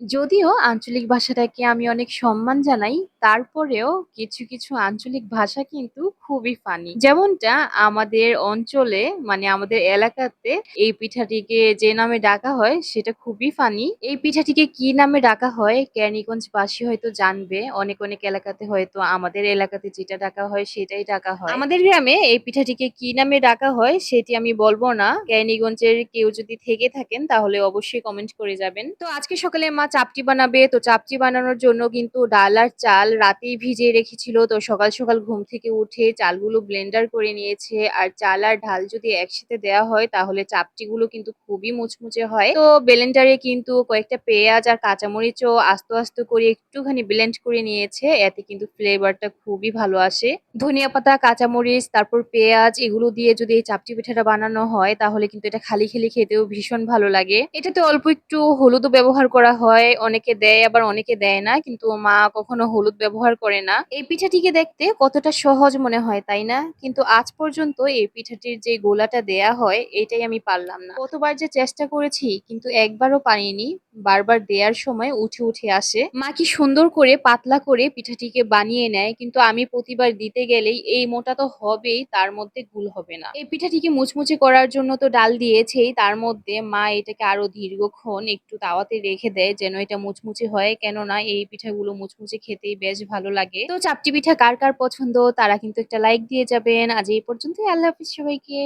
যদিও আঞ্চলিক ভাষাটাকে আমি অনেক সম্মান জানাই, তারপরেও কিছু আঞ্চলিক ভাষা কিন্তু খুবই ফানি। যেমনটা আমাদের অঞ্চলে মানে আমাদের এলাকাতে এই পিঠাটিকে যে নামে ডাকা হয় সেটা খুবই ফানি। এই পিঠাটিকে কি নামে ডাকা হয় কেরানীগঞ্জবাসী হয়তো জানবে। অনেক এলাকাতে হয়তো আমাদের এলাকাতে যেটা ডাকা হয় সেটাই ডাকা হয়। আমাদের গ্রামে এই পিঠাটিকে কি নামে ডাকা হয় সেটি আমি বলবো না। কেরানীগঞ্জের কেউ যদি থেকে থাকেন তাহলে অবশ্যই কমেন্ট করে যাবেন। তো আজকে সকালে মা চাপটি বানাবে, তো চাপটি বানানোর জন্য কিন্তু ডাল আর চাল রাতেই ভিজিয়ে রেখেছিল। তো সকাল ঘুম থেকে উঠে চালগুলো ব্লেন্ডার করে নিয়েছে। আর চাল আর ডাল যদি একসাথে দেওয়া হয় তাহলে চাপটিগুলো কিন্তু খুবই মুচমুচে হয়। তো ব্লেন্ডারে কিন্তু কয়েকটা পেঁয়াজ আর কাঁচামরিচও আস্ত করে একটুখানি ব্লেন্ড করে নিয়েছে। এতে কিন্তু ফ্লেভারটা খুবই ভালো আসে। ধনিয়া পাতা, কাঁচামরিচ, তারপর পেঁয়াজ এগুলো দিয়ে যদি এই চাপটি পিঠাটা বানানো হয় তাহলে কিন্তু এটা খালি খেতেও ভীষণ ভালো লাগে। এটাতে অল্প একটু হলুদও ব্যবহার করা হয়। অনেকে দেয় আবার অনেকে দেয় না। কিন্তু মা কখনো হলুদ ব্যবহার করে না। এই পিঠাটিকে দেখতে কতটা সহজ মনে হয়, তাই না? কিন্তু আজ পর্যন্ত এই পিঠাটির যে গোলাটা দেয়া হয় এটাই আমি পারলাম না। কতবার যে চেষ্টা করেছি কিন্তু একবারও পারিনি। বারবার দেয়ার সময় উঠে আসে। মা কি সুন্দর করে পাতলা করে পিঠাটিকে বানিয়ে নেয়, কিন্তু আমি প্রতিবার দিতে গেলেই এই মোটা তো হবেই, তার মধ্যে গুল হবে না। এই পিঠাটিকে মুচমুচে করার জন্য তো ডাল দিয়েছেই, তার মধ্যে মা এটাকে আরো দীর্ঘক্ষণ একটু তাওয়াতে রেখে দেয় যেন এটা মুচমুচে হয়। কেননা এই পিঠাগুলো মুচমুচে খেতেই বেশ ভালো লাগে। তো চাপটি পিঠা কার পছন্দ তারা কিন্তু একটা লাইক দিয়ে যাবেন। আজ এই পর্যন্তই। আল্লাহ হাফিজ সবাইকে।